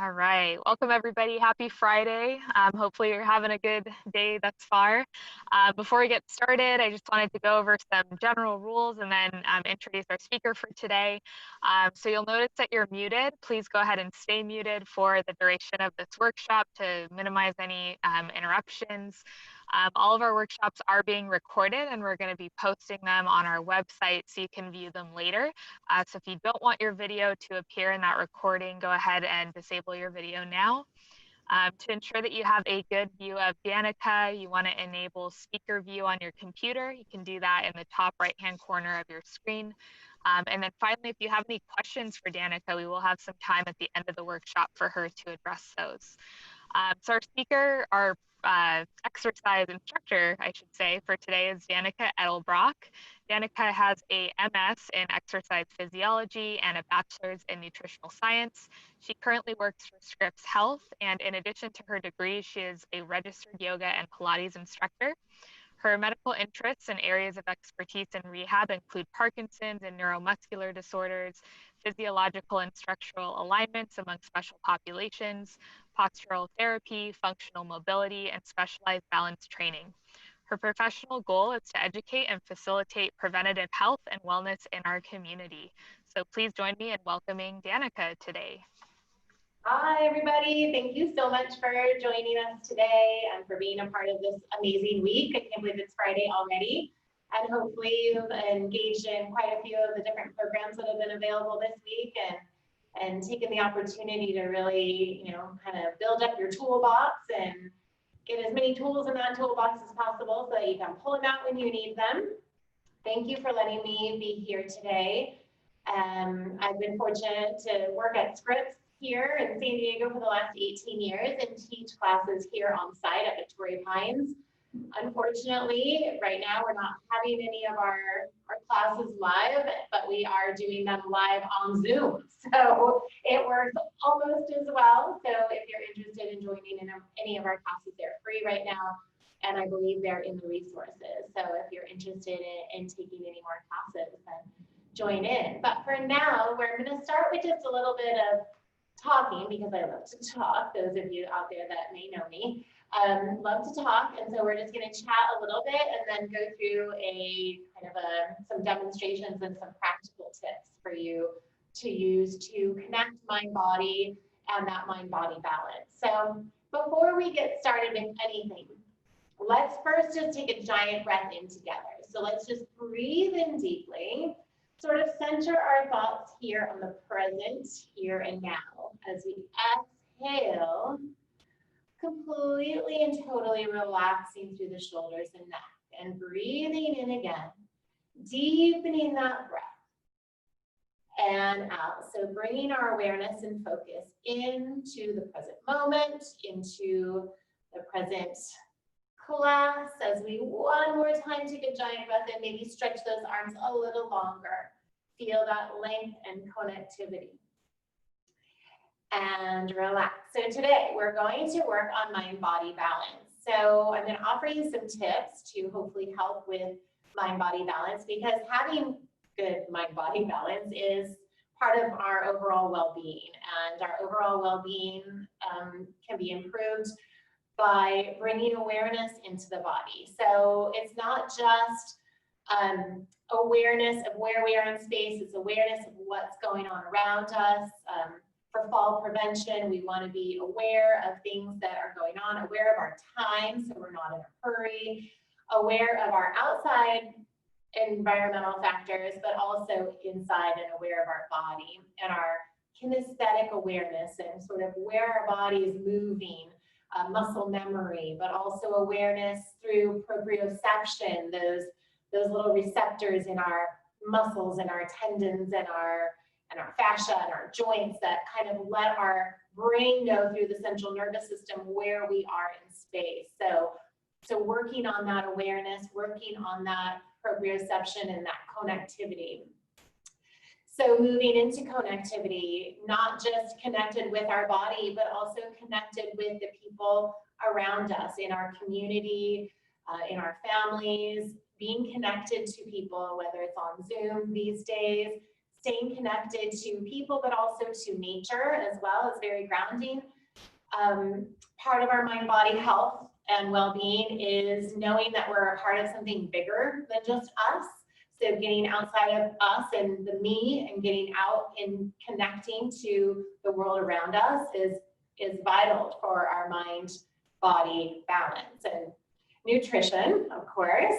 All right, welcome everybody. Happy Friday. Hopefully you're having a good day thus far. Before we get started, I just wanted to go over some general rules and then introduce our speaker for today. So you'll notice that you're muted. Please go ahead and stay muted for the duration of this workshop to minimize any interruptions. All of our workshops are being recorded and we're going to be posting them on our website so you can view them later. So if you don't want your video to appear in that recording, go ahead and disable your video now. To ensure that you have a good view of Danica, you want to enable speaker view on your computer. You can do that in the top right-hand corner of your screen. And then finally, if you have any questions for Danica, we will have some time at the end of the workshop for her to address those. So our speaker, our exercise instructor, I should say, for today is Danica Edelbrock. Danica has a MS in exercise physiology and a bachelor's in nutritional science. She currently works for Scripps Health, and in addition to her degree, she is a registered yoga and Pilates instructor. Her medical interests and areas of expertise in rehab include Parkinson's and neuromuscular disorders, physiological and structural alignments among special populations, postural therapy, functional mobility, and specialized balance training. Her professional goal is to educate and facilitate preventative health and wellness in our community. So please join me in welcoming Danica today. Hi, everybody. Thank you so much for joining us today and for being a part of this amazing week. I can't believe it's Friday already. And hopefully you've engaged in quite a few of the different programs that have been available this week and taken the opportunity to really, kind of build up your toolbox and get as many tools in that toolbox as possible so that you can pull them out when you need them. Thank you for letting me be here today. I've been fortunate to work at Scripps here in San Diego for the last 18 years and teach classes here on site at Victoria Pines. Unfortunately, right now we're not having any of our classes live, but we are doing them live on Zoom. So it works almost as well. So if you're interested in joining in any of our classes, they're free right now. And I believe they're in the resources. So if you're interested in taking any more classes, then join in. But for now, we're going to start with just a little bit of talking because I love to talk. Those of you out there that may know me love to talk, and so we're just going to chat a little bit and then go through some demonstrations and some practical tips for you to use to connect mind body and that mind body balance. So before we get started with anything, let's first just take a giant breath in together. So let's just breathe in deeply. Sort of center our thoughts here on the present, here and now. As we exhale, completely and totally relaxing through the shoulders and neck. And breathing in again, deepening that breath. And out. So bringing our awareness and focus into the present moment, into the present class, as we one more time take a giant breath and maybe stretch those arms a little longer. Feel that length and connectivity. And relax. So today we're going to work on mind-body balance. So I'm going to offer you some tips to hopefully help with mind-body balance, because having good mind-body balance is part of our overall well-being, and our overall well-being can be improved by bringing awareness into the body. So it's not just awareness of where we are in space, it's awareness of what's going on around us. For fall prevention, we want to be aware of things that are going on, aware of our time so we're not in a hurry, aware of our outside environmental factors, but also inside and aware of our body and our kinesthetic awareness and sort of where our body is moving. Muscle memory, but also awareness through proprioception, those little receptors in our muscles and our tendons and our fascia and our joints that kind of let our brain know through the central nervous system where we are in space. So working on that awareness, working on that proprioception and that connectivity. So moving into connectivity, not just connected with our body, but also connected with the people around us in our community, in our families, being connected to people, whether it's on Zoom these days, staying connected to people, but also to nature as well is very grounding. Part of our mind-body health and well-being is knowing that we're a part of something bigger than just us. So getting outside of us and the me and getting out and connecting to the world around us is vital for our mind-body balance. And nutrition, of course.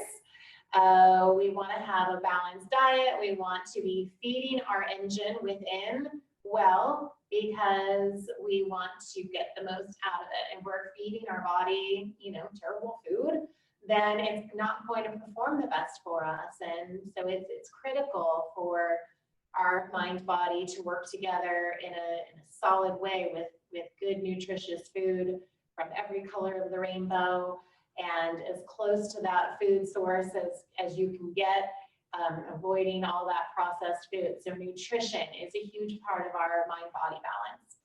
We want to have a balanced diet. We want to be feeding our engine within well, because we want to get the most out of it. And we're feeding our body, terrible food, then it's not going to perform the best for us. And so it's critical for our mind body to work together in a solid way with good nutritious food from every color of the rainbow, and as close to that food source as you can get, avoiding all that processed food. So nutrition is a huge part of our mind-body balance.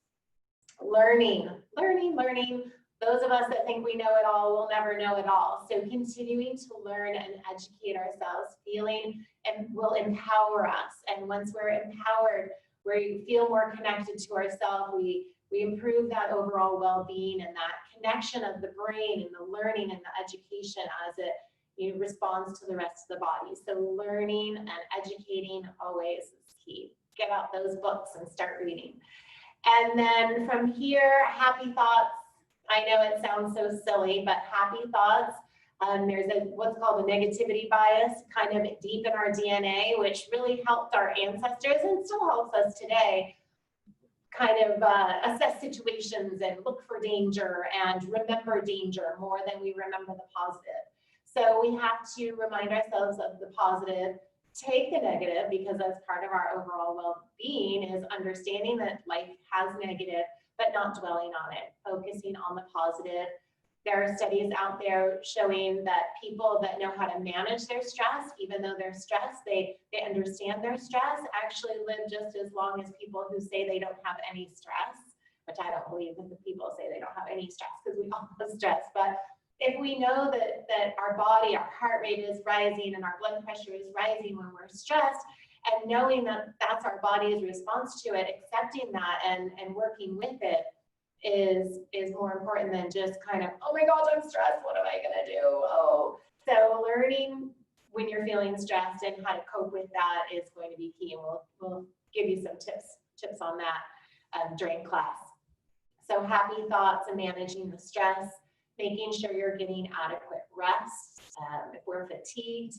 Learning. Those of us that think we know it all will never know it all. So continuing to learn and educate ourselves, feeling and will empower us. And once we're empowered, we feel more connected to ourselves, we improve that overall well-being and that connection of the brain and the learning and the education as it responds to the rest of the body. So learning and educating always is key. Get out those books and start reading. And then from here, happy thoughts. I know it sounds so silly, but happy thoughts. There's what's called a negativity bias, kind of deep in our DNA, which really helped our ancestors and still helps us today kind of assess situations and look for danger and remember danger more than we remember the positive. So we have to remind ourselves of the positive, take the negative, because that's part of our overall well-being, is understanding that life has negative, but not dwelling on it, focusing on the positive. There are studies out there showing that people that know how to manage their stress, even though they're stressed, they understand their stress, actually live just as long as people who say they don't have any stress, which I don't believe that the people say they don't have any stress, because we all have stress. But if we know that our body, our heart rate is rising and our blood pressure is rising when we're stressed, and knowing that that's our body's response to it, accepting that and working with it is more important than just kind of, oh my gosh, I'm stressed, what am I gonna do? Oh, so learning when you're feeling stressed and how to cope with that is going to be key, and we'll give you some tips on that during class. So happy thoughts and managing the stress, making sure you're getting adequate rest. If we're fatigued,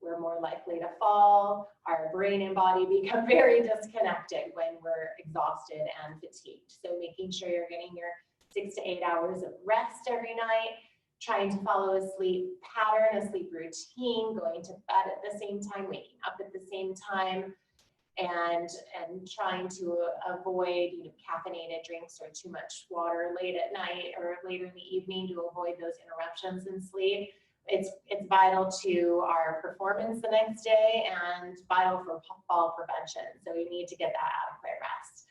we're more likely to fall. Our brain and body become very disconnected when we're exhausted and fatigued. So making sure you're getting your 6 to 8 hours of rest every night, trying to follow a sleep pattern, a sleep routine, going to bed at the same time, waking up at the same time, and trying to avoid caffeinated drinks or too much water late at night or later in the evening to avoid those interruptions in sleep. It's vital to our performance the next day and vital for fall prevention. So we need to get that adequate rest.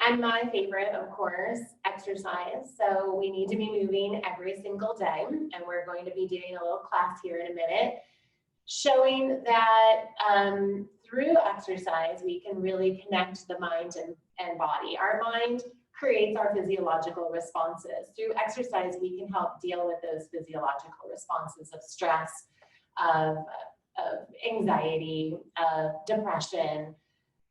And my favorite, of course, exercise. So we need to be moving every single day. And we're going to be doing a little class here in a minute, showing that through exercise, we can really connect the mind and body. Our mind creates our physiological responses. Through exercise, we can help deal with those physiological responses of stress, of anxiety, of depression.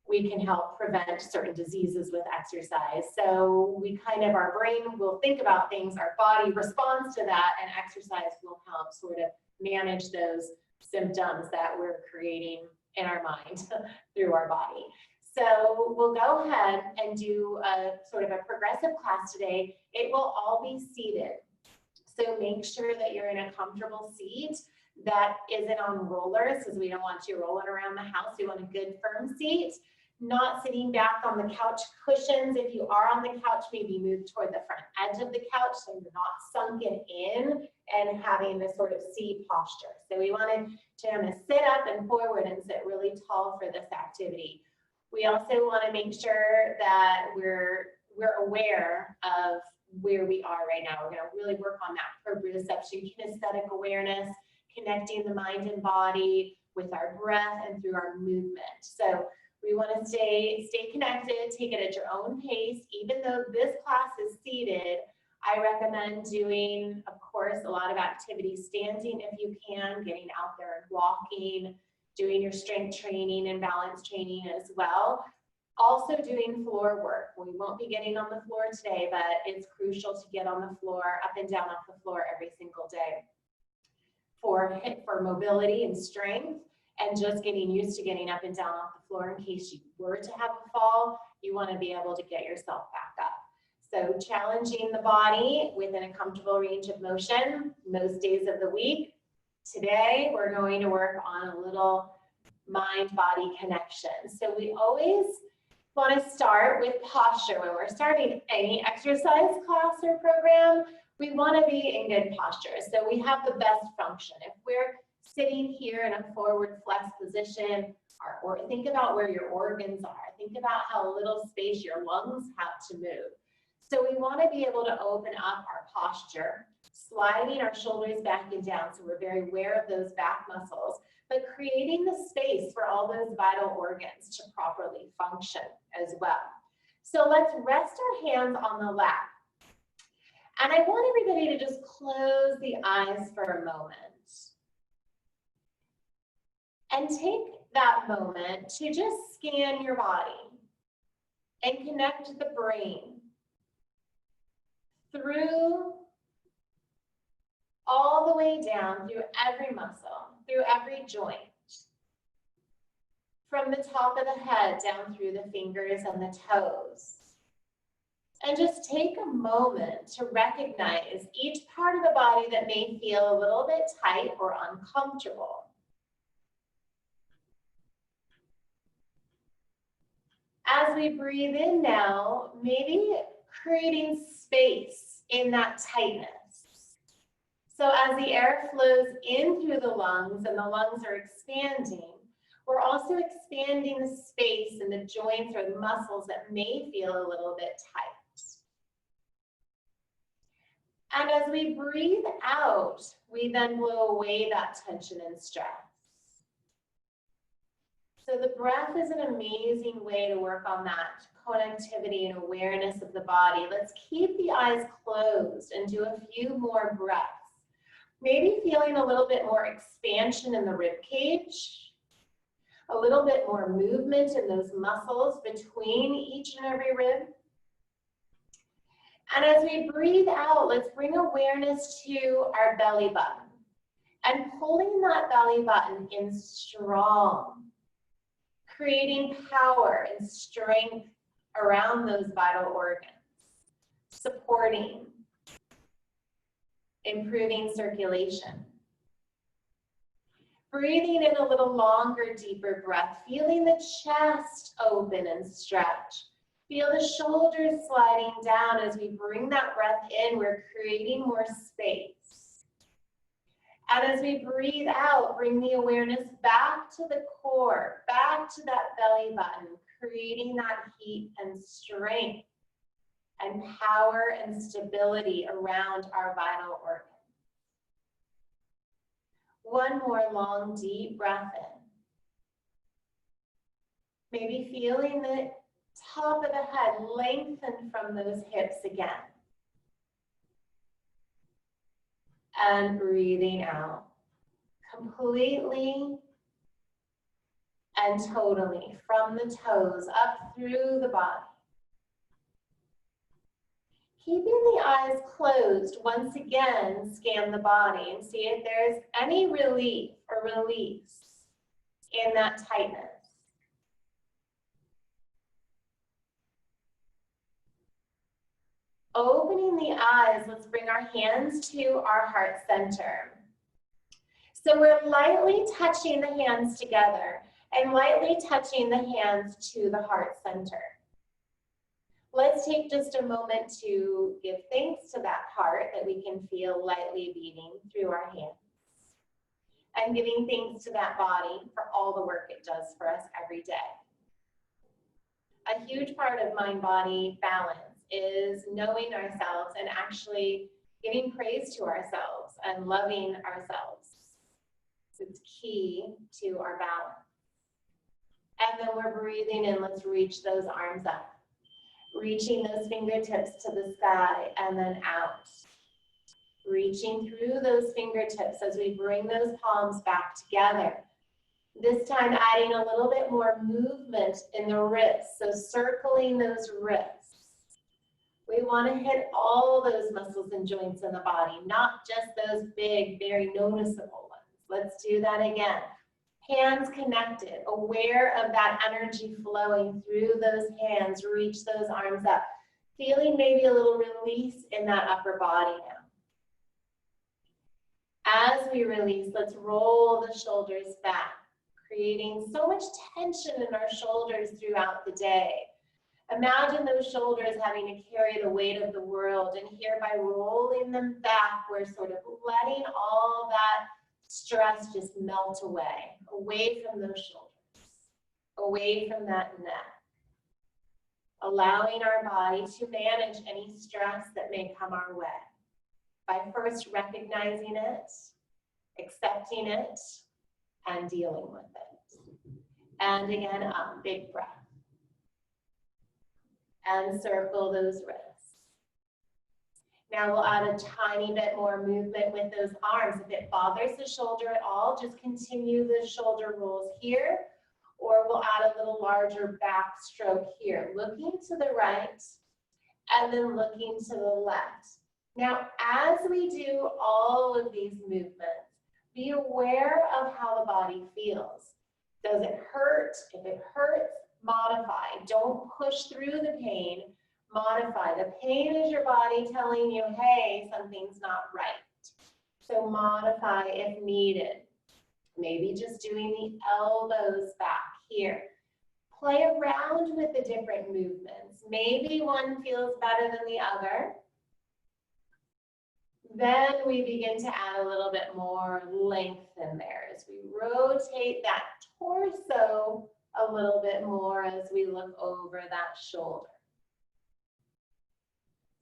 We can help prevent certain diseases with exercise. So our brain will think about things, our body responds to that, and exercise will help sort of manage those symptoms that we're creating in our mind through our body. So we'll go ahead and do a sort of a progressive class today. It will all be seated. So make sure that you're in a comfortable seat that isn't on rollers, because we don't want you rolling around the house. We want a good firm seat, not sitting back on the couch cushions. If you are on the couch, maybe move toward the front edge of the couch so you're not sunken in and having this sort of C posture. So we want to sit up and forward and sit really tall for this activity. We also want to make sure that we're aware of where we are right now. We're going to really work on that proprioception, kinesthetic awareness, connecting the mind and body with our breath and through our movement. So We want to stay connected, take it at your own pace. Even though this class is seated, I recommend doing, of course, a lot of activity standing if you can, getting out there and walking, doing your strength training and balance training as well. Also doing floor work. We won't be getting on the floor today, but it's crucial to get on the floor, up and down off the floor every single day for mobility and strength, and just getting used to getting up and down off the floor in case you were to have a fall, you want to be able to get yourself back up. So challenging the body within a comfortable range of motion most days of the week. Today, we're going to work on a little mind-body connection. So we always want to start with posture. When we're starting any exercise class or program, we want to be in good posture. So we have the best function. If we're sitting here in a forward flex position, or think about where your organs are. Think about how little space your lungs have to move. So we want to be able to open up our posture, sliding our shoulders back and down so we're very aware of those back muscles, but creating the space for all those vital organs to properly function as well. So let's rest our hands on the lap. And I want everybody to just close the eyes for a moment. And take that moment to just scan your body and connect the brain through all the way down, through every muscle, through every joint, from the top of the head down through the fingers and the toes. And just take a moment to recognize each part of the body that may feel a little bit tight or uncomfortable. As we breathe in now, maybe creating space in that tightness. So as the air flows in through the lungs and the lungs are expanding, we're also expanding the space in the joints or the muscles that may feel a little bit tight. And as we breathe out, we then blow away that tension and stress. So the breath is an amazing way to work on that connectivity and awareness of the body. Let's keep the eyes closed and do a few more breaths. Maybe feeling a little bit more expansion in the rib cage, a little bit more movement in those muscles between each and every rib. And as we breathe out, let's bring awareness to our belly button and pulling that belly button in strong, creating power and strength around those vital organs, supporting, improving circulation. Breathing in a little longer, deeper breath, feeling the chest open and stretch. Feel the shoulders sliding down as we bring that breath in. We're creating more space. And as we breathe out, bring the awareness back to the core, back to that belly button, creating that heat and strength and power and stability around our vital organs. One more long, deep breath in. Maybe feeling the top of the head lengthen from those hips again. And breathing out completely and totally from the toes up through the body. Keeping the eyes closed, once again, scan the body and see if there's any relief or release in that tightness. Opening the eyes, let's bring our hands to our heart center. So we're lightly touching the hands together and lightly touching the hands to the heart center. Let's take just a moment to give thanks to that heart that we can feel lightly beating through our hands. And giving thanks to that body for all the work it does for us every day. A huge part of mind-body balance is knowing ourselves and actually giving praise to ourselves and loving ourselves. It's key to our balance. And then we're breathing in. Let's reach those arms up. Reaching those fingertips to the sky and then out. Reaching through those fingertips as we bring those palms back together. This time adding a little bit more movement in the wrists, so circling those wrists. We want to hit all those muscles and joints in the body, not just those big, very noticeable ones. Let's do that again. Hands connected, aware of that energy flowing through those hands, reach those arms up. Feeling maybe a little release in that upper body now. As we release, let's roll the shoulders back, creating so much tension in our shoulders throughout the day. Imagine those shoulders having to carry the weight of the world, and here by rolling them back, we're sort of letting all that stress just melt away from those shoulders, away from that neck. Allowing our body to manage any stress that may come our way by first recognizing it, accepting it, and dealing with it. And again, up, big breath. And circle those wrists. Now we'll add a tiny bit more movement with those arms. If it bothers the shoulder at all, just continue the shoulder rolls here, or we'll add a little larger back stroke here, looking to the right and then looking to the left. Now, as we do all of these movements, be aware of how the body feels. Does it hurt? If it hurts, modify. Don't push through the pain. Modify. The pain is your body telling you, hey, something's not right. So modify if needed. Maybe just doing the elbows back here. Play around with the different movements. Maybe one feels better than the other. Then we begin to add a little bit more length in there as we rotate that torso a little bit more as we look over that shoulder.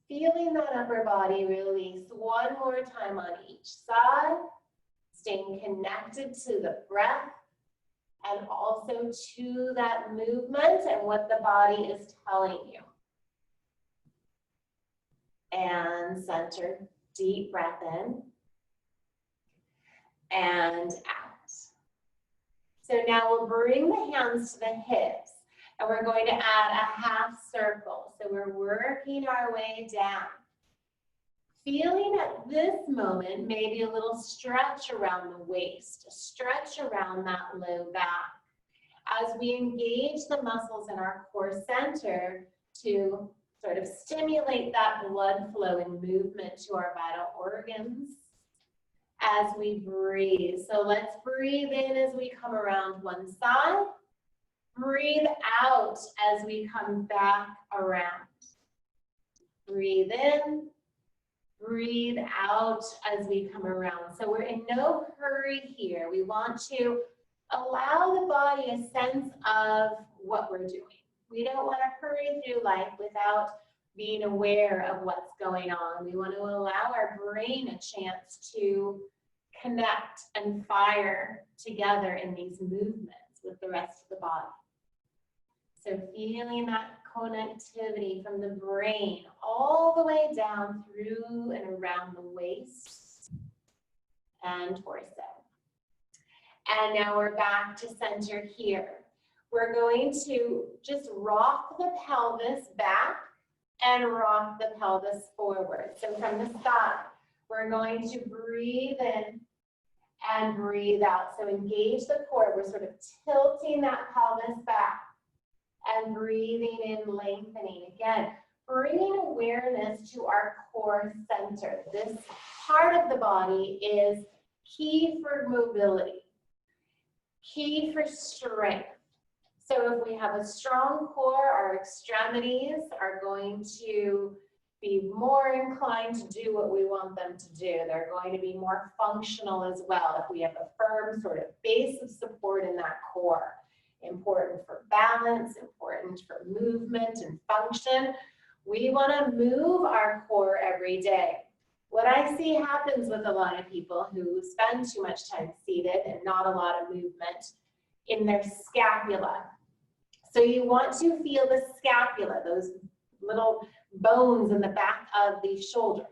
Feeling that upper body release one more time on each side, staying connected to the breath and also to that movement and what the body is telling you. And center. Deep breath in and out. So now we'll bring the hands to the hips and we're going to add a half circle. So we're working our way down. Feeling at this moment maybe a little stretch around the waist, a stretch around that low back as we engage the muscles in our core center to sort of stimulate that blood flow and movement to our vital organs as we breathe. So let's breathe in as we come around one side. Breathe out as we come back around. Breathe in. Breathe out as we come around. So we're in no hurry here. We want to allow the body a sense of what we're doing. We don't want to hurry through life without being aware of what's going on. We want to allow our brain a chance to connect and fire together in these movements with the rest of the body. So feeling that connectivity from the brain all the way down through and around the waist and torso. And now we're back to center here. We're going to just rock the pelvis back and rock the pelvis forward. So from the side, we're going to breathe in and breathe out. So engage the core. We're sort of tilting that pelvis back and breathing in, lengthening. Again, bringing awareness to our core center. This part of the body is key for mobility, key for strength. So if we have a strong core, our extremities are going to be more inclined to do what we want them to do. They're going to be more functional as well if we have a firm sort of base of support in that core. Important for balance, important for movement and function. We want to move our core every day. What I see happens with a lot of people who spend too much time seated and not a lot of movement in their scapula. So you want to feel the scapula, those little bones in the back of the shoulders.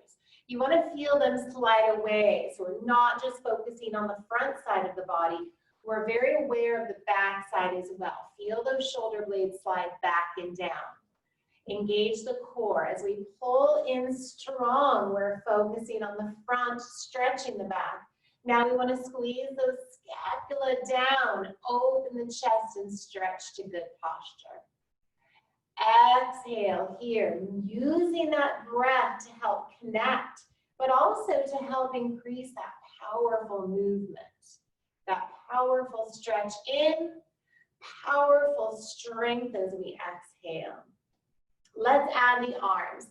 You want to feel them slide away. So we're not just focusing on the front side of the body. We're very aware of the back side as well. Feel those shoulder blades slide back and down. Engage the core. As we pull in strong, we're focusing on the front, stretching the back. Now we want to squeeze those scapula down, open the chest and stretch to good posture. Exhale here, using that breath to help connect, but also to help increase that powerful movement, that powerful stretch in, powerful strength as we exhale. Let's add the arms.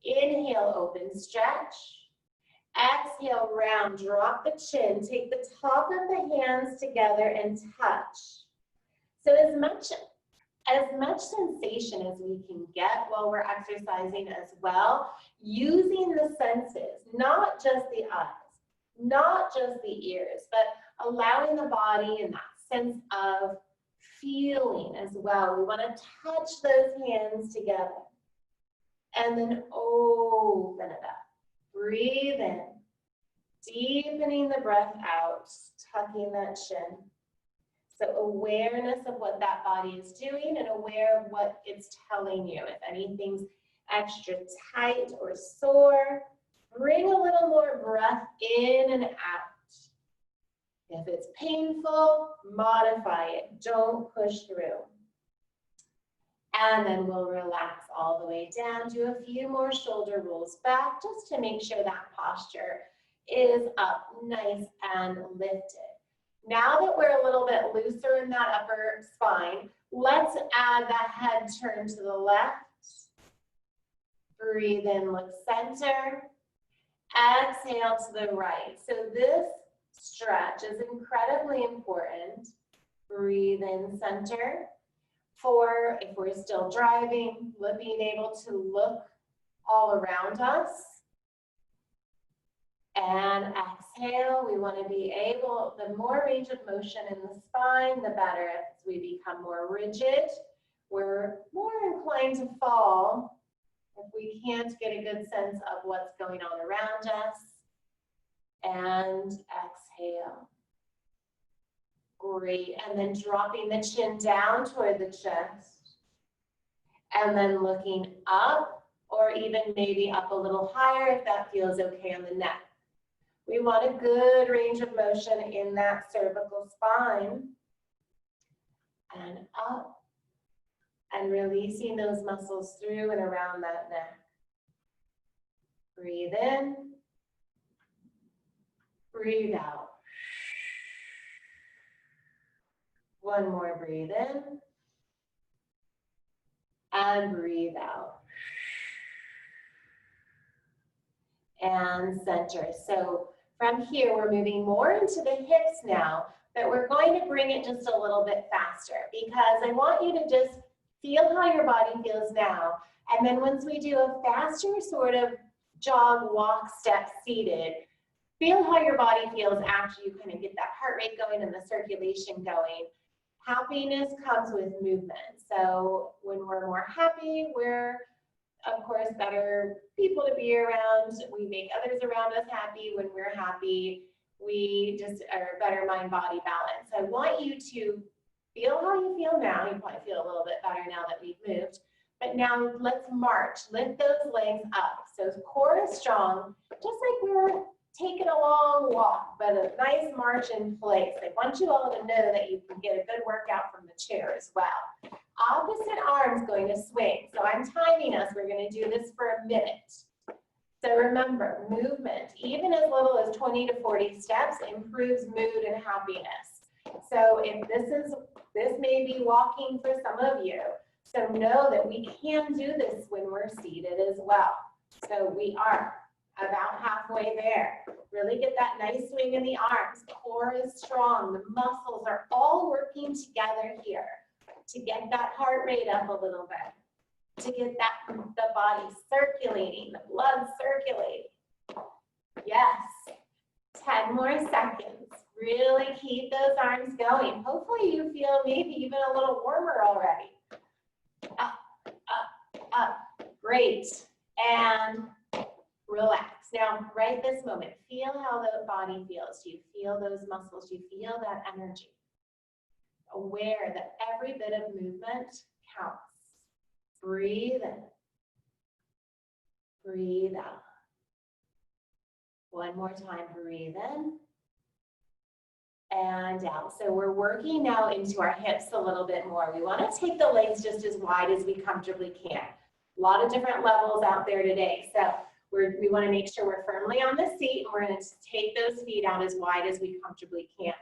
Inhale, open, stretch. Exhale, round, drop the chin. Take the top of the hands together and touch. So as much sensation as we can get while we're exercising as well, using the senses, not just the eyes, not just the ears, but allowing the body in that sense of feeling as well. We want to touch those hands together and then open it up. Breathe in, deepening the breath out, tucking that chin. So awareness of what that body is doing and aware of what it's telling you. If anything's extra tight or sore, bring a little more breath in and out. If it's painful, modify it. Don't push through. And then we'll relax all the way down. Do a few more shoulder rolls back just to make sure that posture is up nice and lifted. Now that we're a little bit looser in that upper spine, let's add that head turn to the left. Breathe in, look center. Exhale to the right. So this stretch is incredibly important. Breathe in, center. For if we're still driving, being able to look all around us. And exhale, we want to be able, the more range of motion in the spine, the better. As we become more rigid, we're more inclined to fall if we can't get a good sense of what's going on around us. And exhale. Great, and then dropping the chin down toward the chest. And then looking up, or even maybe up a little higher if that feels okay on the neck. We want a good range of motion in that cervical spine. And up, and releasing those muscles through and around that neck. Breathe in, breathe out. One more, breathe in, and breathe out. And center. So from here, we're moving more into the hips now, but we're going to bring it just a little bit faster because I want you to just feel how your body feels now. And then once we do a faster sort of jog, walk, step, seated, feel how your body feels after you kind of get that heart rate going and the circulation going. Happiness comes with movement. So when we're more happy, we're, of course, better people to be around. We make others around us happy. When we're happy, we just are better mind-body balance. So I want you to feel how you feel now. You probably feel a little bit better now that we've moved. But now let's march. Lift those legs up. So core is strong, just like we're taking a long walk, but a nice march in place. I want you all to know that you can get a good workout from the chair as well. Opposite arm's going to swing. So I'm timing us. We're going to do this for a minute. So remember, movement, even as little as 20 to 40 steps, improves mood and happiness. So if this may be walking for some of you. So know that we can do this when we're seated as well. So we are about halfway there. Really get that nice swing in the arms. Core is strong. The muscles are all working together here to get that heart rate up a little bit, to get the body circulating, the blood circulating. Yes, 10 more seconds. Really keep those arms going. Hopefully you feel maybe even a little warmer already. up. Great. And relax. Now, right this moment, feel how the body feels. Do you feel those muscles? Do you feel that energy? Aware that every bit of movement counts. Breathe in. Breathe out. One more time, breathe in and out. So we're working now into our hips a little bit more. We want to take the legs just as wide as we comfortably can. A lot of different levels out there today. So we want to make sure we're firmly on the seat, and we're going to take those feet out as wide as we comfortably can.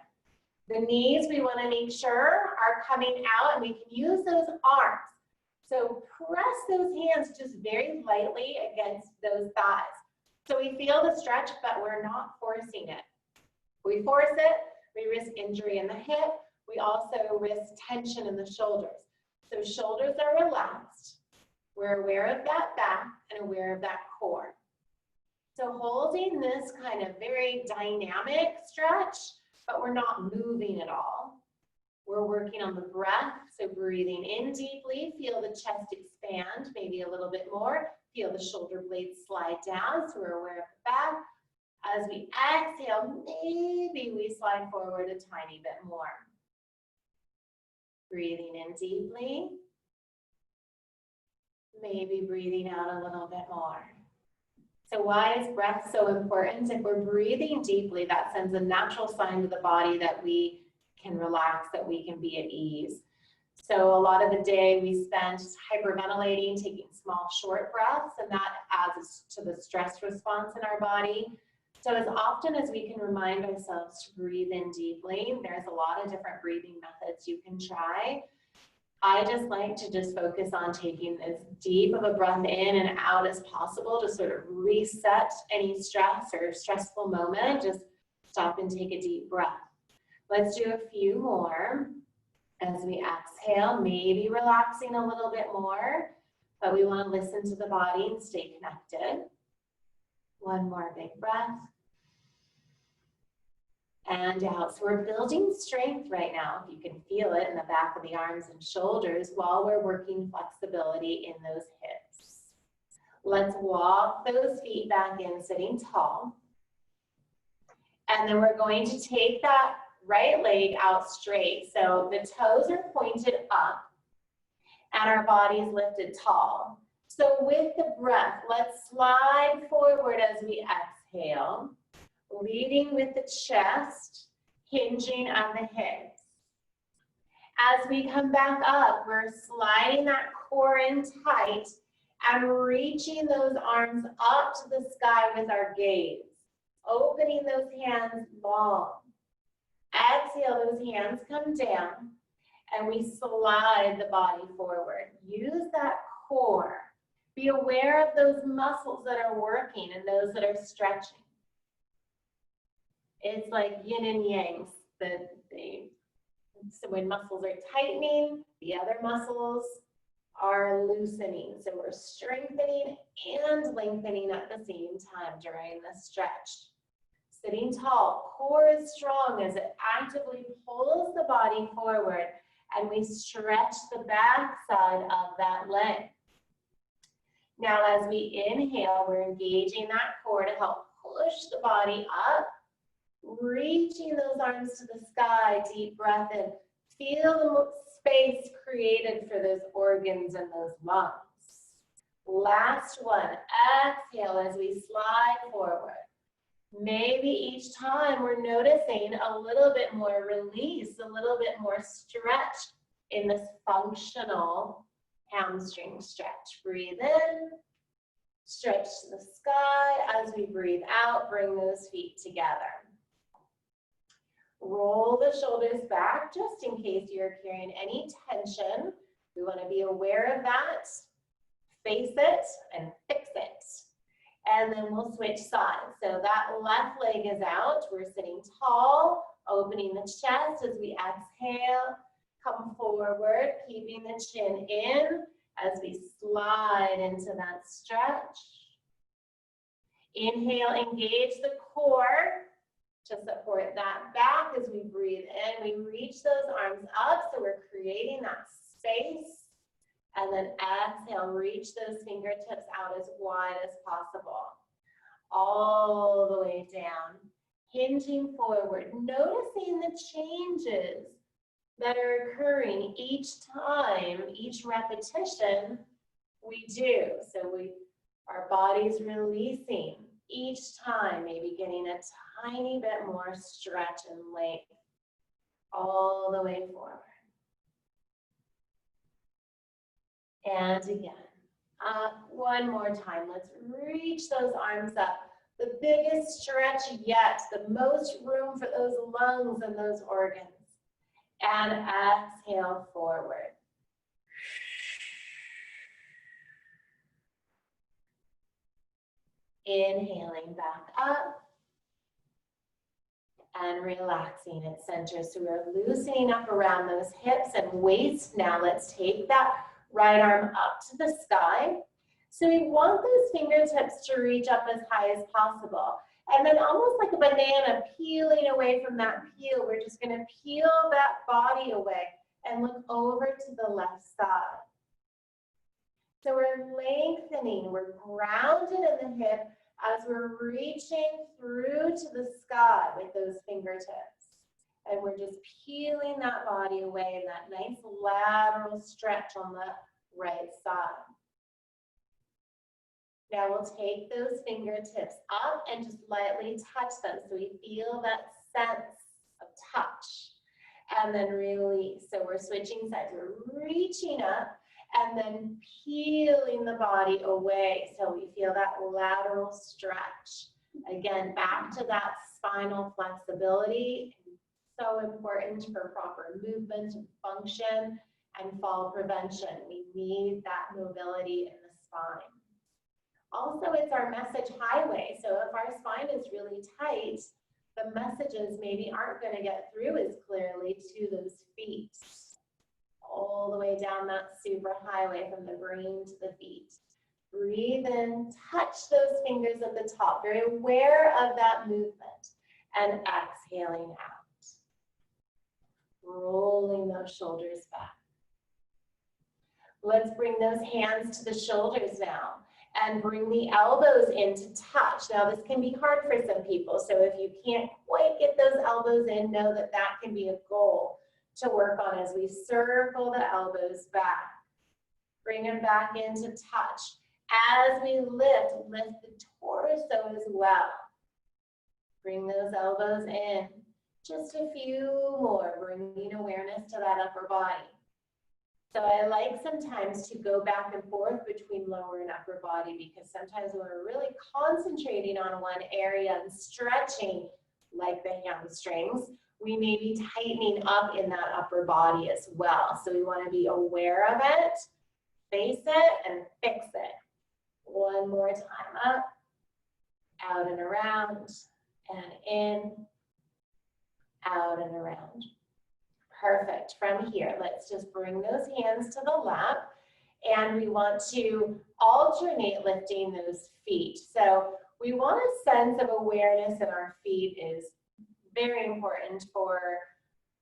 The knees, we want to make sure are coming out, and we can use those arms. So press those hands just very lightly against those thighs. So we feel the stretch, but we're not forcing it. We force it, we risk injury in the hip. We also risk tension in the shoulders. So shoulders are relaxed. We're aware of that back and aware of that core. So holding this kind of very dynamic stretch, but we're not moving at all. We're working on the breath, so breathing in deeply, feel the chest expand, maybe a little bit more. Feel the shoulder blades slide down, so we're aware of the back. As we exhale, maybe we slide forward a tiny bit more. Breathing in deeply. Maybe breathing out a little bit more. So why is breath so important? If we're breathing deeply, that sends a natural sign to the body that we can relax, that we can be at ease. So a lot of the day we spend just hyperventilating, taking small, short breaths, and that adds to the stress response in our body. So as often as we can remind ourselves to breathe in deeply, there's a lot of different breathing methods you can try. I just like to just focus on taking as deep of a breath in and out as possible to sort of reset any stress or stressful moment. Just stop and take a deep breath. Let's do a few more. As we exhale, maybe relaxing a little bit more, but we want to listen to the body and stay connected. One more big breath. And out. So we're building strength right now, if you can feel it in the back of the arms and shoulders, while we're working flexibility in those hips. Let's walk those feet back in, sitting tall. And then we're going to take that right leg out straight. So the toes are pointed up and our body's lifted tall. So with the breath, let's slide forward as we exhale, leading with the chest, hinging on the hips. As we come back up, we're sliding that core in tight and reaching those arms up to the sky with our gaze, opening those hands long. Exhale, those hands come down, and we slide the body forward. Use that core. Be aware of those muscles that are working and those that are stretching. It's like yin and yang. So when muscles are tightening, the other muscles are loosening. So we're strengthening and lengthening at the same time during the stretch. Sitting tall, core is strong as it actively pulls the body forward, and we stretch the back side of that leg. Now as we inhale, we're engaging that core to help push the body up, reaching those arms to the sky, deep breath in. Feel the space created for those organs and those lungs. Last one, exhale as we slide forward. Maybe each time we're noticing a little bit more release, a little bit more stretch in this functional hamstring stretch. Breathe in, stretch to the sky. As we breathe out, bring those feet together. Roll the shoulders back just in case you're carrying any tension. We want to be aware of that. Face it and fix it. And then we'll switch sides. So that left leg is out. We're sitting tall, opening the chest as we exhale. Come forward, keeping the chin in as we slide into that stretch. Inhale, engage the core to support that back as we breathe in. We reach those arms up, so we're creating that space And then exhale, reach those fingertips out as wide as possible. All the way down, hinging forward, noticing the changes that are occurring each time, each repetition we do. So our body's releasing each time, maybe getting a tiny bit more stretch and length all the way forward. And again, one more time. Let's reach those arms up. The biggest stretch yet, the most room for those lungs and those organs. And exhale forward. Inhaling back up and relaxing at center. So we're loosening up around those hips and waist. Now let's take that right arm up to the sky. So we want those fingertips to reach up as high as possible. And then almost like a banana peeling away from that peel, we're just going to peel that body away and look over to the left side. So we're lengthening, we're grounded in the hip as we're reaching through to the sky with those fingertips. And we're just peeling that body away in that nice lateral stretch on the right side. Now we'll take those fingertips up and just lightly touch them so we feel that sense of touch. And then release. So we're switching sides. We're reaching up and then peeling the body away so we feel that lateral stretch. Again, back to that spinal flexibility. So important for proper movement and function and fall prevention. We need that mobility in the spine. Also, it's our message highway. So if our spine is really tight, the messages maybe aren't going to get through as clearly to those feet. All the way down that super highway from the brain to the feet. Breathe in, touch those fingers at the top. Very aware of that movement. And exhaling out. Rolling those shoulders back. Let's bring those hands to the shoulders now. And bring the elbows into touch. Now this can be hard for some people, so if you can't quite get those elbows in, know that that can be a goal to work on as we circle the elbows back. Bring them back into touch. As we lift the torso as well. Bring those elbows in. Just a few more, bringing awareness to that upper body. So I like sometimes to go back and forth between lower and upper body because sometimes when we're really concentrating on one area and stretching like the hamstrings, we may be tightening up in that upper body as well. So we want to be aware of it, face it, and fix it. One more time, up, out and around, and in, out and around. Perfect. From here, let's just bring those hands to the lap, and we want to alternate lifting those feet. So we want a sense of awareness in our feet is very important for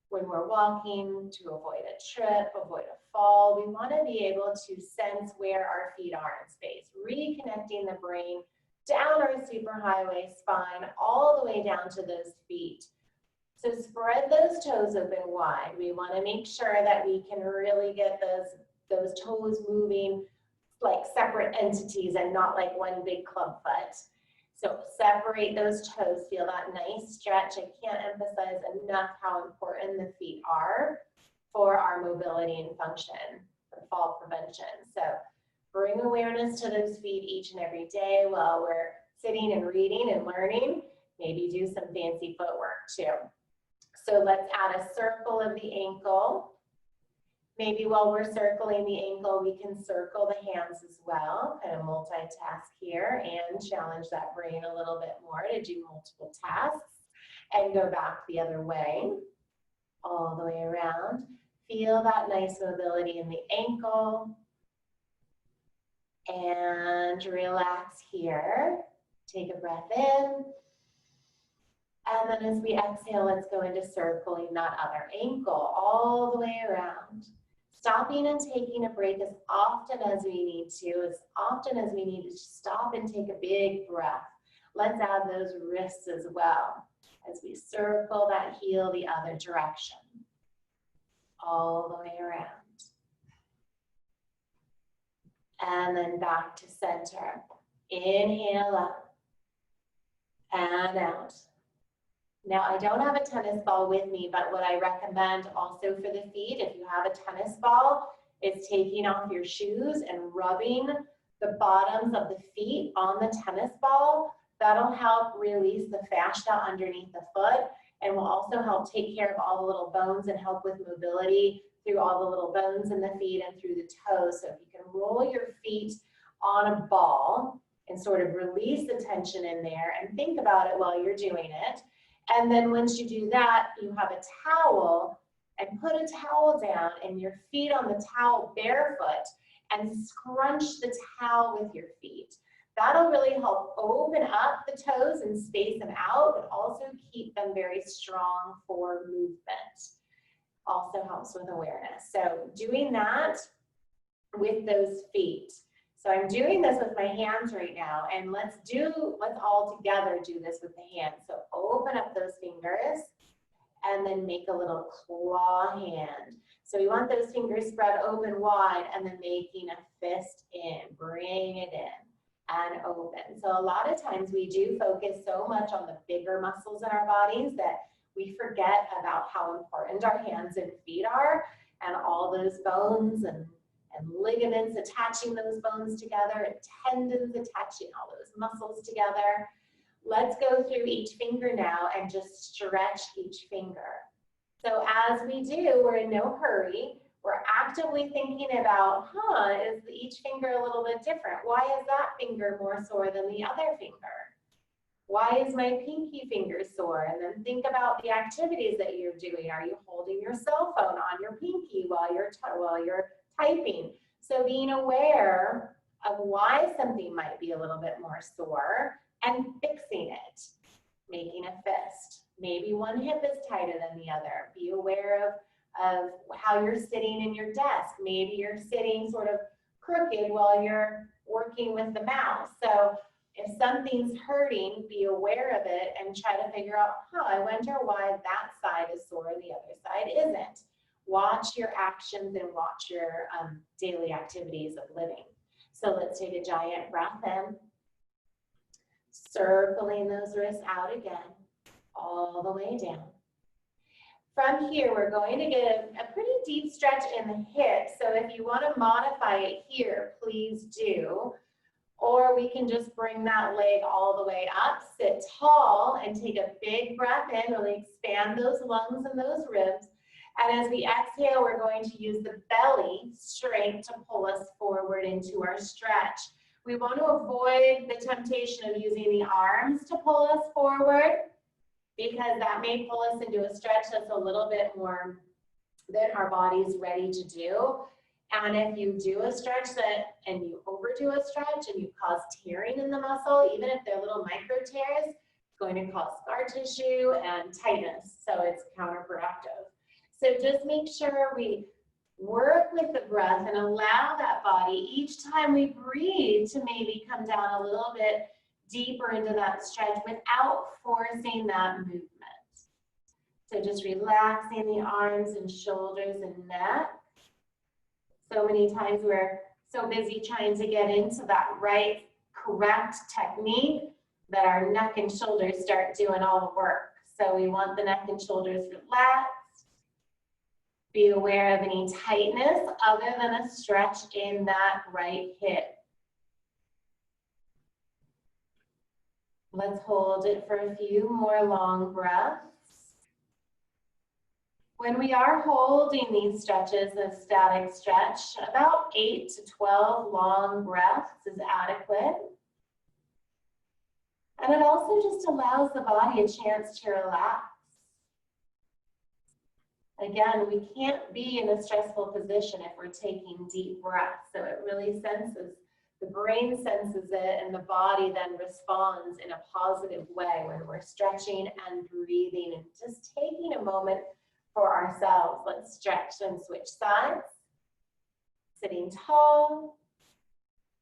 when we're walking, to avoid a trip, avoid a fall. We want to be able to sense where our feet are in space, reconnecting the brain down our superhighway spine, all the way down to those feet. So spread those toes open wide. We want to make sure that we can really get those toes moving like separate entities and not like one big club foot. So separate those toes, feel that nice stretch. I can't emphasize enough how important the feet are for our mobility and function, for fall prevention. So bring awareness to those feet each and every day while we're sitting and reading and learning. Maybe do some fancy footwork too. So let's add a circle of the ankle. Maybe while we're circling the ankle, we can circle the hands as well, kind of multitask here and challenge that brain a little bit more to do multiple tasks and go back the other way, all the way around. Feel that nice mobility in the ankle and relax here. Take a breath in. And then as we exhale, let's go into circling that other ankle all the way around. Stopping and taking a break as often as we need to stop and take a big breath. Let's add those wrists as well as we circle that heel the other direction, all the way around. And then back to center. Inhale up and out. Now, I don't have a tennis ball with me, but what I recommend also for the feet, if you have a tennis ball, is taking off your shoes and rubbing the bottoms of the feet on the tennis ball. That'll help release the fascia underneath the foot and will also help take care of all the little bones and help with mobility through all the little bones in the feet and through the toes. So if you can roll your feet on a ball and sort of release the tension in there and think about it while you're doing it. And then once you do that, you have a towel and put a towel down and your feet on the towel barefoot and scrunch the towel with your feet. That'll really help open up the toes and space them out, but also keep them very strong for movement. Also helps with awareness. So doing that with those feet. So I'm doing this with my hands right now, and let's all together do this with the hands. So open up those fingers and then make a little claw hand. So we want those fingers spread open wide and then making a fist in, bring it in and open. So a lot of times we do focus so much on the bigger muscles in our bodies that we forget about how important our hands and feet are and all those bones and ligaments attaching those bones together and tendons attaching all those muscles together. Let's go through each finger now and just stretch each finger. So as we do, we're in no hurry. We're actively thinking about, is each finger a little bit different? Why is that finger more sore than the other finger? Why is my pinky finger sore? And then think about the activities that you're doing. Are you holding your cell phone on your pinky while you're typing? So being aware of why something might be a little bit more sore and fixing it, making a fist. Maybe one hip is tighter than the other. Be aware of how you're sitting in your desk. Maybe you're sitting sort of crooked while you're working with the mouse. So if something's hurting, be aware of it and try to figure out, I wonder why that side is sore and the other side isn't. Watch your actions and watch your daily activities of living. So let's take a giant breath in, circling those wrists out again, all the way down. From here, we're going to get a pretty deep stretch in the hips. So if you want to modify it here, please do. Or we can just bring that leg all the way up, sit tall, and take a big breath in, really expand those lungs and those ribs. And as we exhale, we're going to use the belly strength to pull us forward into our stretch. We want to avoid the temptation of using the arms to pull us forward because that may pull us into a stretch that's a little bit more than our body's ready to do. And if you do a stretch and you overdo a stretch and you cause tearing in the muscle, even if they're little micro tears, it's going to cause scar tissue and tightness. So it's counterproductive. So just make sure we work with the breath and allow that body each time we breathe to maybe come down a little bit deeper into that stretch without forcing that movement. So just relaxing the arms and shoulders and neck. So many times we're so busy trying to get into that right, correct technique that our neck and shoulders start doing all the work. So we want the neck and shoulders relaxed. Be aware of any tightness other than a stretch in that right hip. Let's hold it for a few more long breaths. When we are holding these stretches, a static stretch, about 8 to 12 long breaths is adequate. And it also just allows the body a chance to relax. Again, we can't be in a stressful position if we're taking deep breaths. So it really senses, the brain senses it, and the body then responds in a positive way when we're stretching and breathing and just taking a moment for ourselves. Let's stretch and switch sides. Sitting tall,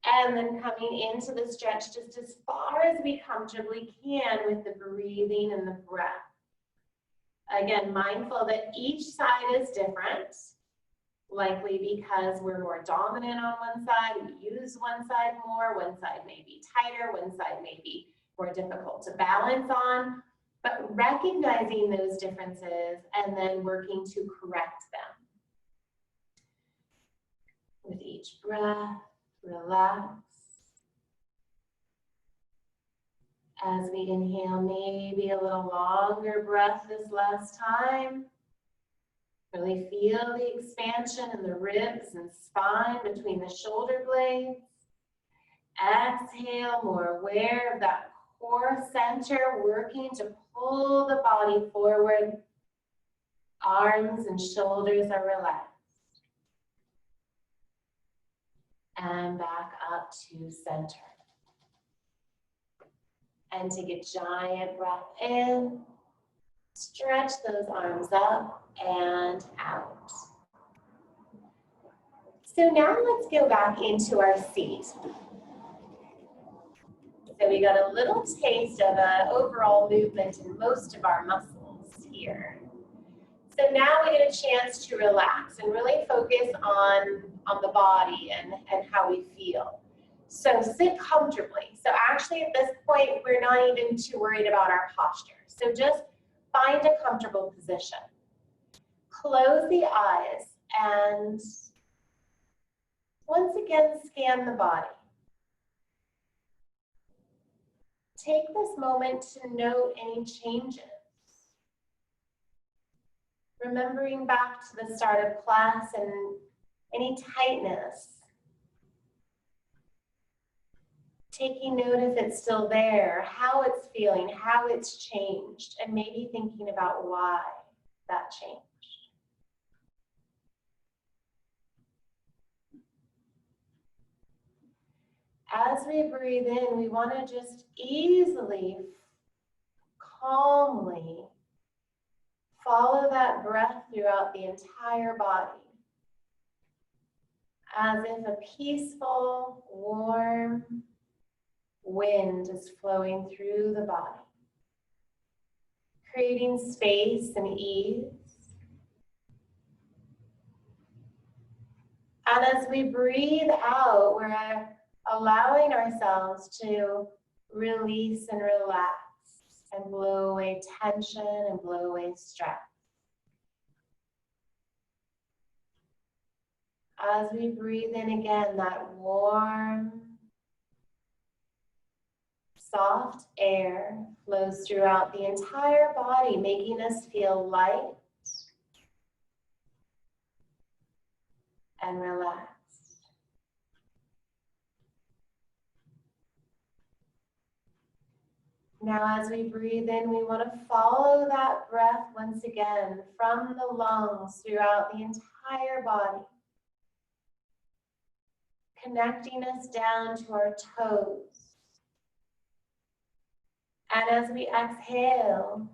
and then coming into the stretch just as far as we comfortably can with the breathing and the breath. Again, mindful that each side is different, likely because we're more dominant on one side, we use one side more, one side may be tighter, one side may be more difficult to balance on, but recognizing those differences and then working to correct them. With each breath, relax. As we inhale, maybe a little longer breath this last time. Really feel the expansion in the ribs and spine between the shoulder blades. Exhale, more aware of that core center, working to pull the body forward. Arms and shoulders are relaxed. And back up to center. And take a giant breath in. Stretch those arms up and out. So now let's go back into our seat. So we got a little taste of an overall movement in most of our muscles here. So now we get a chance to relax and really focus on the body and how we feel. So sit comfortably. So actually at this point, we're not even too worried about our posture. So just find a comfortable position. Close the eyes and once again, scan the body. Take this moment to note any changes. Remembering back to the start of class and any tightness. Taking note if it's still there, how it's feeling, how it's changed, and maybe thinking about why that changed. As we breathe in, we want to just easily, calmly follow that breath throughout the entire body, as if a peaceful, warm wind is flowing through the body, creating space and ease. And as we breathe out, we're allowing ourselves to release and relax and blow away tension and blow away stress. As we breathe in again, that warm, soft air flows throughout the entire body, making us feel light and relaxed. Now, as we breathe in, we want to follow that breath once again from the lungs throughout the entire body, connecting us down to our toes. And as we exhale,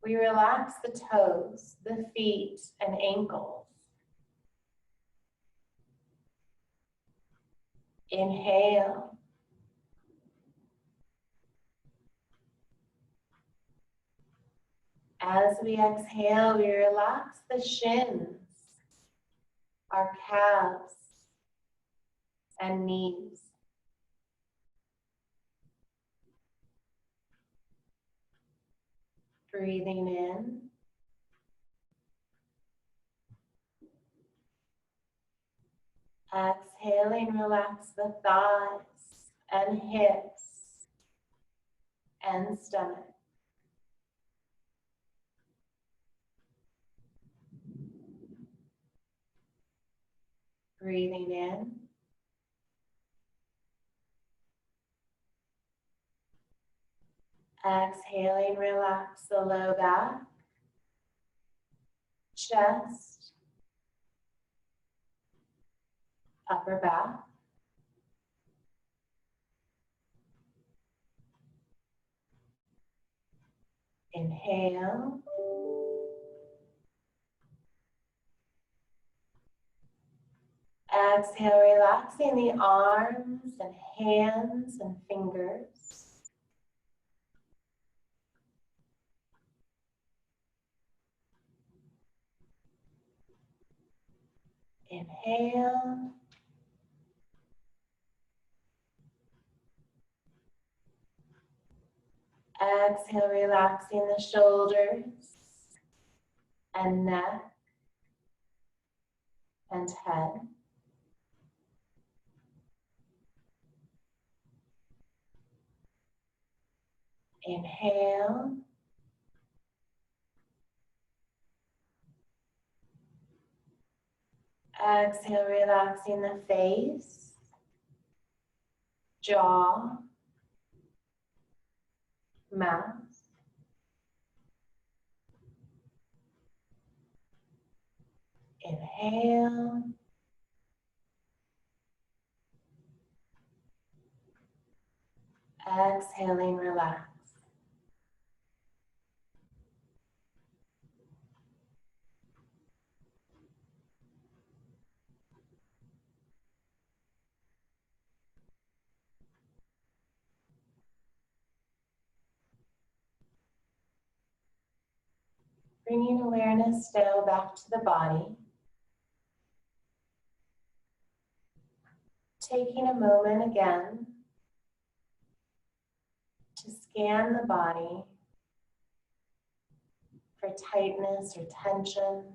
we relax the toes, the feet, and ankles. Inhale. As we exhale, we relax the shins, our calves, and knees. Breathing in. Exhaling, relax the thighs and hips and stomach. Breathing in. Exhaling, relax the low back, chest, upper back. Inhale. Exhale, relaxing the arms and hands and fingers. Inhale. Exhale, relaxing the shoulders and neck and head. Inhale. Exhale, relaxing the face, jaw, mouth. Inhale. Exhaling, relax. Bringing awareness now back to the body. Taking a moment again to scan the body for tightness or tension.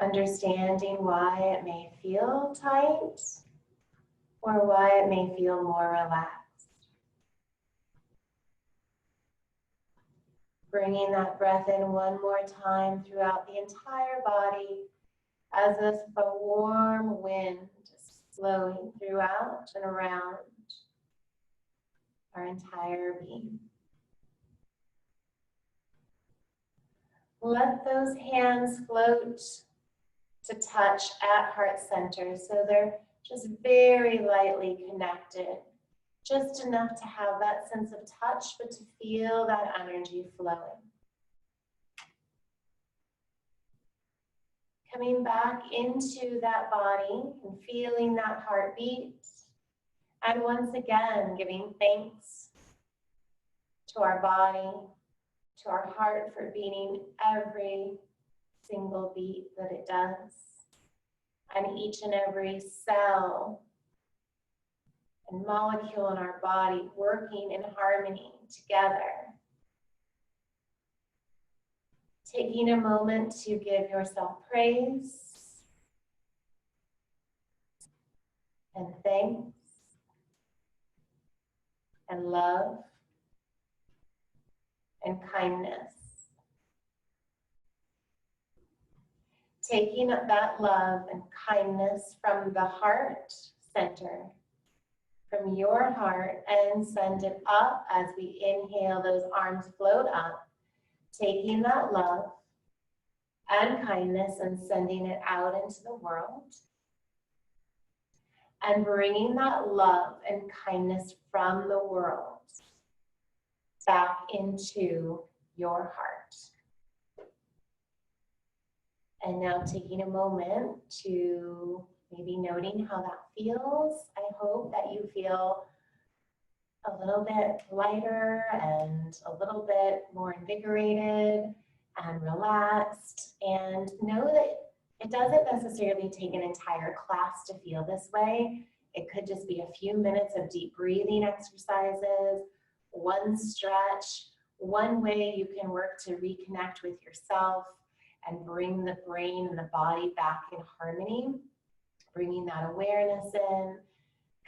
Understanding why it may feel tight or why it may feel more relaxed. Bringing that breath in one more time throughout the entire body as if a warm wind is flowing throughout and around our entire being. Let those hands float to touch at heart center, so they're just very lightly connected, just enough to have that sense of touch, but to feel that energy flowing. Coming back into that body and feeling that heartbeat, and once again giving thanks to our body, to our heart for beating every single beat that it does, and each and every cell and molecule in our body working in harmony together. Taking a moment to give yourself praise and thanks and love and kindness. Taking that love and kindness from the heart center, from your heart, and send it up as we inhale, those arms float up. Taking that love and kindness and sending it out into the world. And bringing that love and kindness from the world back into your heart. And now taking a moment to maybe noting how that feels. I hope that you feel a little bit lighter and a little bit more invigorated and relaxed. And know that it doesn't necessarily take an entire class to feel this way. It could just be a few minutes of deep breathing exercises, one stretch, one way you can work to reconnect with yourself and bring the brain and the body back in harmony, bringing that awareness in,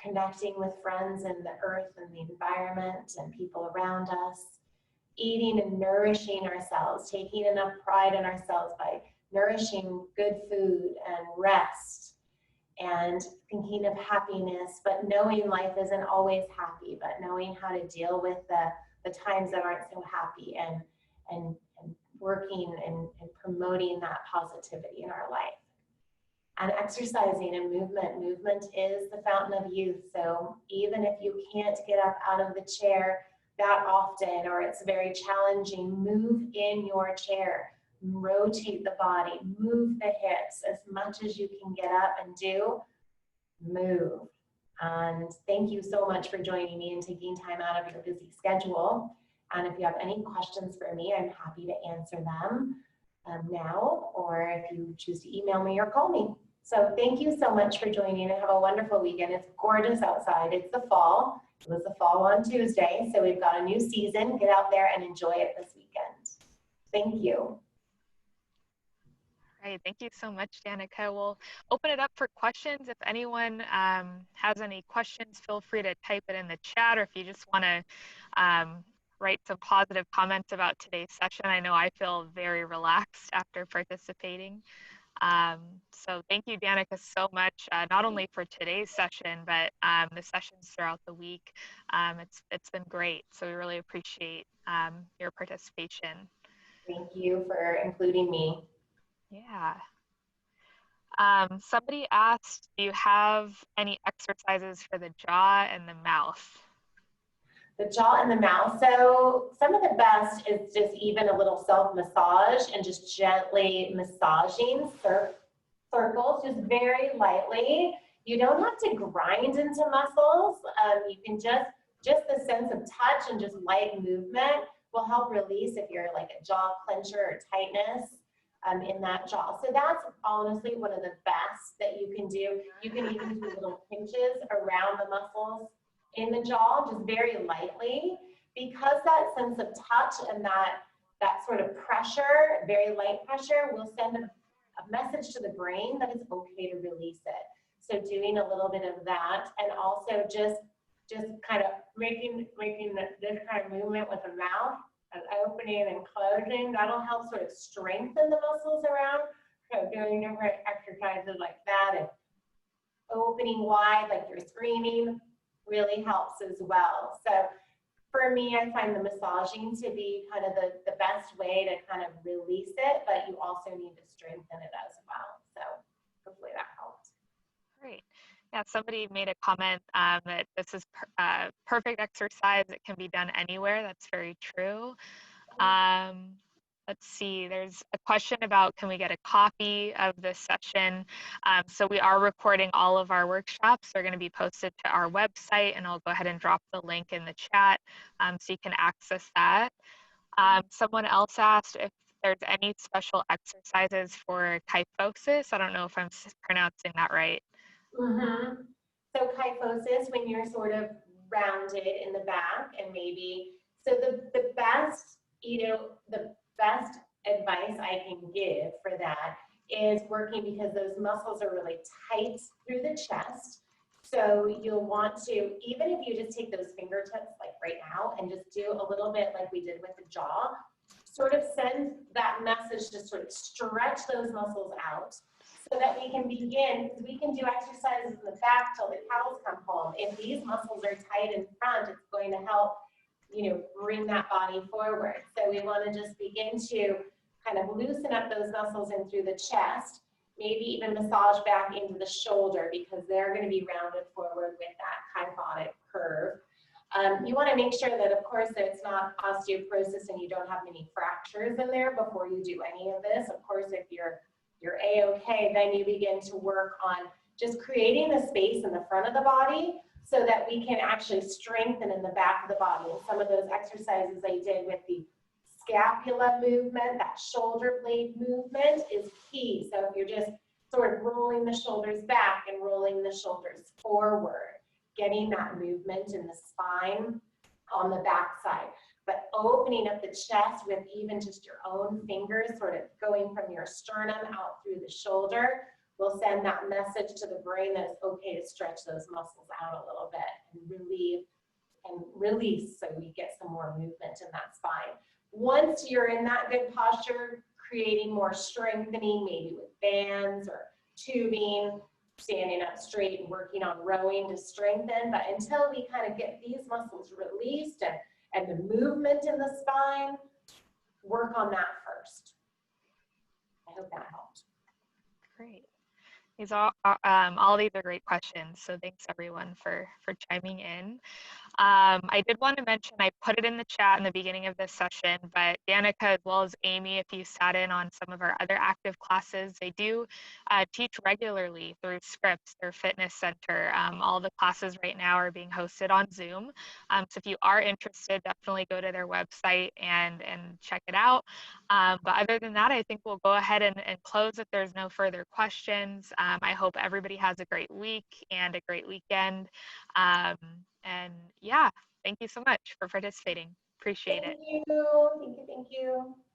connecting with friends and the earth and the environment and people around us, eating and nourishing ourselves, taking enough pride in ourselves by nourishing good food and rest, and thinking of happiness, but knowing life isn't always happy, but knowing how to deal with the times that aren't so happy, and working and promoting that positivity in our life. And exercising and movement. Movement is the fountain of youth. So even if you can't get up out of the chair that often, or it's very challenging, move in your chair. rotate the body, move the hips as much as you can get up and do, move. And thank you so much for joining me and taking time out of your busy schedule. And if you have any questions for me, I'm happy to answer them now, or if you choose to email me or call me. So thank you so much for joining and have a wonderful weekend. It's gorgeous outside. It's the fall. It was the fall on Tuesday, so we've got a new season. Get out there and enjoy it this weekend. Thank you. All right, thank you so much, Danica. We'll open it up for questions. If anyone has any questions, feel free to type it in the chat, or if you just want to write some positive comments about today's session. I know I feel very relaxed after participating. So thank you, Danica, so much, not only for today's session, but the sessions throughout the week. It's been great, so we really appreciate your participation. Thank you for including me. Yeah. Somebody asked, do you have any exercises for the jaw and the mouth? The jaw and the mouth. So some of the best is just even a little self-massage and just gently massaging circles, just very lightly. You don't have to grind into muscles. You can just the sense of touch and just light movement will help release if you're like a jaw clencher or tightness in that jaw. So that's honestly one of the best that you can do. You can even do little pinches around the muscles in the jaw, just very lightly, because that sense of touch and that sort of pressure, very light pressure, will send a message to the brain that it's okay to release it. So doing a little bit of that, and also just kind of making this kind of movement with the mouth, and opening and closing, that'll help sort of strengthen the muscles around. So doing different exercises like that and opening wide like you're screaming really helps as well. So for me, I find the massaging to be kind of the best way to kind of release it, but you also need to strengthen it as well. So hopefully that helps. Great. Yeah, somebody made a comment that this is perfect exercise. It can be done anywhere. That's very true. Let's see, there's a question about, can we get a copy of this session? So we are recording all of our workshops. They're going to be posted to our website, and I'll go ahead and drop the link in the chat so you can access that. Someone else asked if there's any special exercises for kyphosis. I don't know if I'm pronouncing that right. Mm-hmm. So kyphosis, when you're sort of rounded in the back, and maybe, so the best, the best advice I can give for that is working, because those muscles are really tight through the chest. So you'll want to, even if you just take those fingertips like right now and just do a little bit like we did with the jaw, sort of send that message to sort of stretch those muscles out so that we can begin, because we can do exercises in the back till the cows come home. If these muscles are tight in front, it's going to help bring that body forward. So we want to just begin to kind of loosen up those muscles in through the chest, maybe even massage back into the shoulder, because they're going to be rounded forward with that kyphotic curve. You want to make sure that, of course, that it's not osteoporosis and you don't have many fractures in there before you do any of this. Of course, if you're A-okay, then you begin to work on just creating the space in the front of the body so that we can actually strengthen in the back of the body. And some of those exercises I did with the scapula movement, that shoulder blade movement, is key. So if you're just sort of rolling the shoulders back and rolling the shoulders forward, getting that movement in the spine on the back side, but opening up the chest with even just your own fingers, sort of going from your sternum out through the shoulder, will send that message to the brain that it's okay to stretch those muscles out a little bit and relieve and release, so we get some more movement in that spine. Once you're in that good posture, creating more strengthening, maybe with bands or tubing, standing up straight and working on rowing to strengthen. But until we kind of get these muscles released and the movement in the spine, work on that first. I hope that helped. Great. These are All these are great questions. So thanks everyone for chiming in. I did want to mention, I put it in the chat in the beginning of this session, but Danica as well as Amy, if you sat in on some of our other active classes, they do teach regularly through Scripps, their fitness center. All the classes right now are being hosted on Zoom. So if you are interested, definitely go to their website and check it out. But other than that, I think we'll go ahead and close if there's no further questions. I hope everybody has a great week and a great weekend. And yeah, thank you so much for participating. Appreciate it. Thank you. Thank you. Thank you.